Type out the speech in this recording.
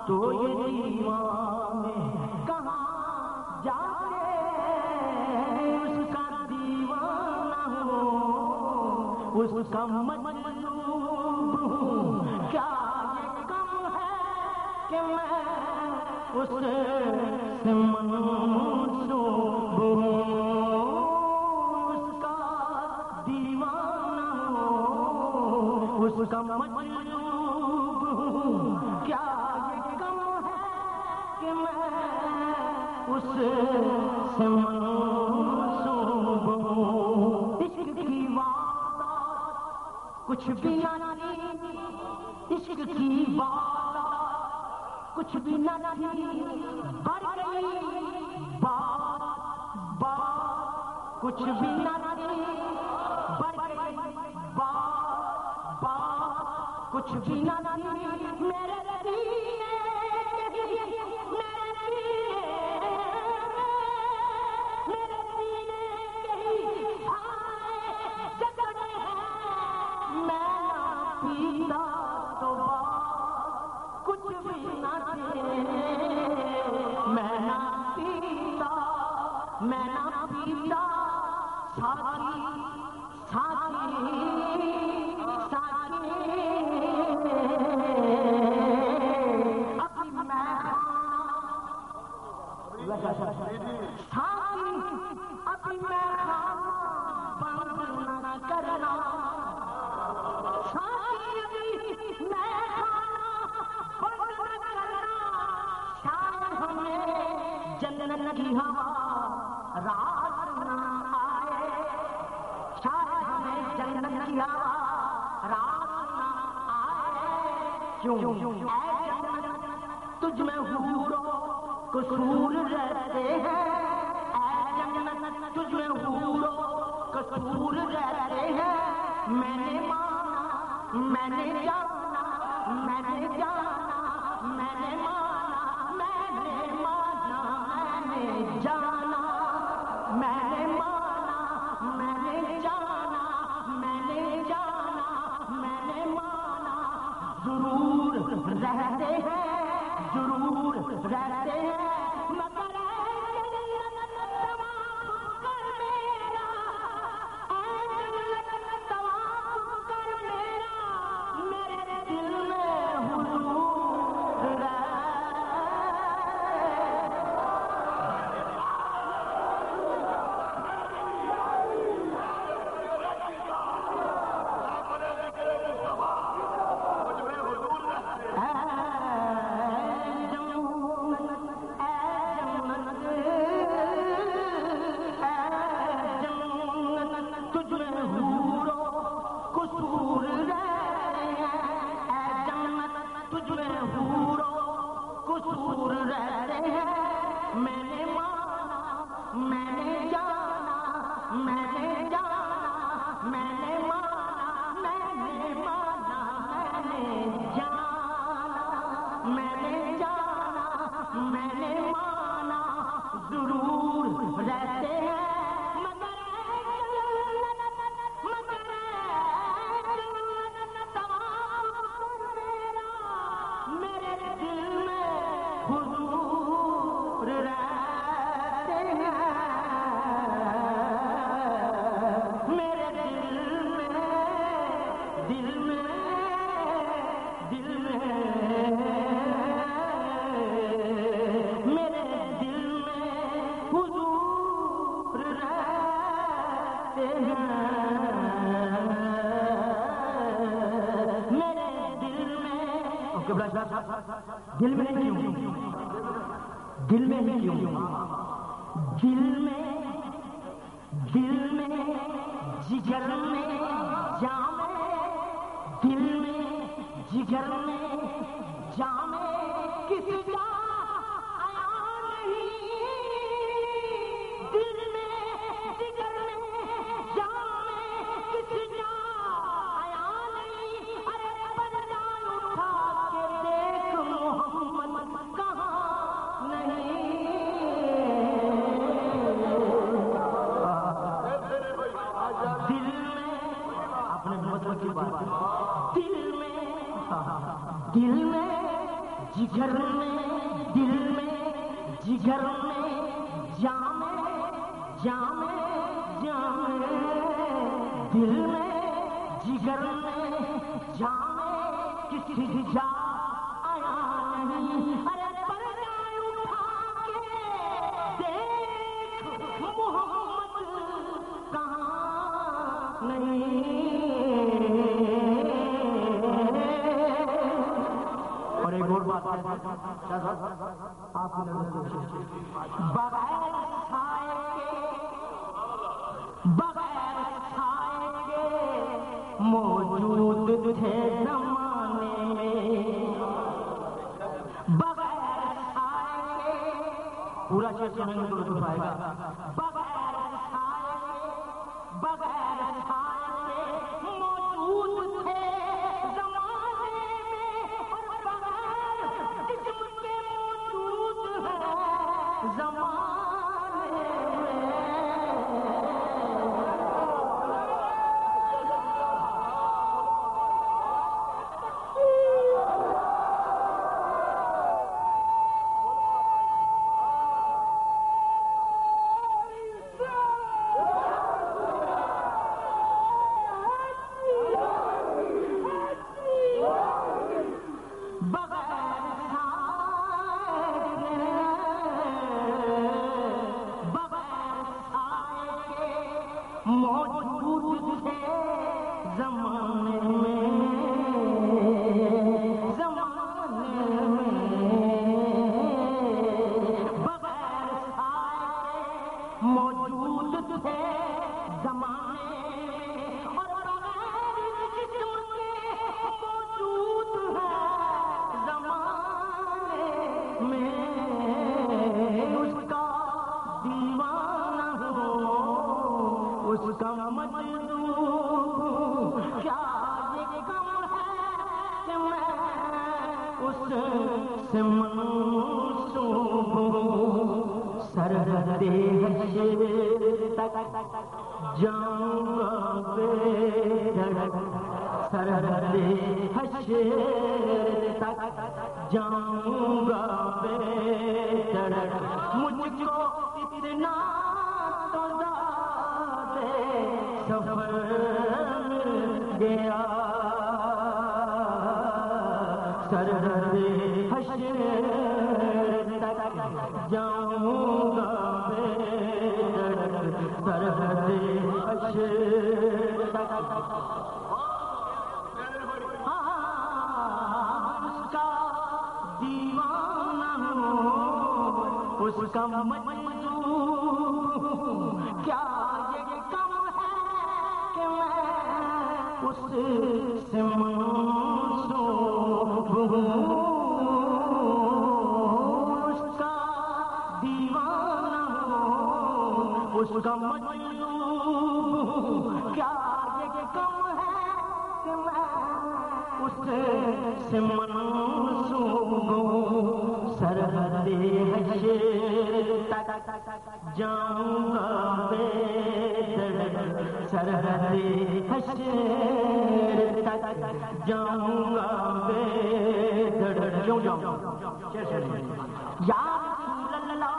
تو یہ دیوانے کہاں جاتے اس کا دیوانہ ہو اس کا مجلوب ہوں کیا یہ کم ہے کہ میں اس سے منسوب ہوں اس کا دیوانہ ہو اس کا مجلوب ہوں کیا یہ کم ہے کہ میں اس سے منسوب ہوں عشق کی وعدات کچھ بھی نہ تھی عشق کی وعدات کچھ بھی نہ تھی بڑھ گئی بات کچھ بھی نہ تھی بڑھ گئی بات کچھ بھی نہ تھی میرے سینے میں نہ پیتا ساتھی اپنی میں اپنی میں بند نہ کرنا جنت کی ہوا رات نہ آئے شاید ہمیں جنت کی ہوا رات نہ آئے کیوں اے جنت تجھ میں حوروں قصور رہتے ہیں اے جنت تجھ میں حوروں قصور رہتے ہیں میں نے مانا میں نے جانا میں نے جانا میں نے مانا میں نے مانا جانا میں نے مانا میں نے جانا میں نے جانا میں نے مانا ضرور رہتے ہیں ضرور رہتے ہیں مگر دل میں کیوں دل میں ہی کیوں دل میں جگر میں جام دل میں جگر میں جام کسی کا آیا نہیں دل میں جگر میں جام کسی کا آیا نہیں ارے بدجان اٹھا کے دیکھ محمد کہاں نہیں دل میں اپنے مطلب کی بات دل میں جگر میں دل میں جگر میں جام جام جام دل میں جگر میں جام کسی جا آیا نہیں ارے پردہ اٹھا کے دیکھ محمد کہاں نہیں اور ایک اور بات آپ بغیر چھائے کے موجود تھے زمانے میں بغیر چھائے کے پورا شعر سنیں گے تو لطف آئے گا بغیر چھائے کے موجود تھے زمانے میں اور بغیر جسم کے موجود ہے زمانے میں موجود تھے زمانے میں بغیر سائے موجود تھے زمانے میں اور بغیر جسم کے موجود ہے زمانے میں اس کا دیوانہ ہو اس کا مجنون کیا یہ کم ہے کہ میں اس سے منسوب ہوں سرحد حشر تک جاؤں گا بے دھڑک سرحد حشر تک جاؤں گا بے دھڑک مجھ کو اتنا تو سفر گیا سرحد حشر تک جاؤں گا بے دھڑک سرحد حشر تک اس کا دیوانہ ہوں اس کا مجنون کیا یہ کم ہے کہ میں اس سے منسوب ہوں اس کا دیوانہ ہوں اس کا مجنون کیا یہ کم ہے کہ میں اس سے منسوب ہوں سرحد حشر تک جاؤں گا بے دھڑک سرحد حشر تک جاؤں گا بے دھڑک کیوں جاؤں یا رسول اللہ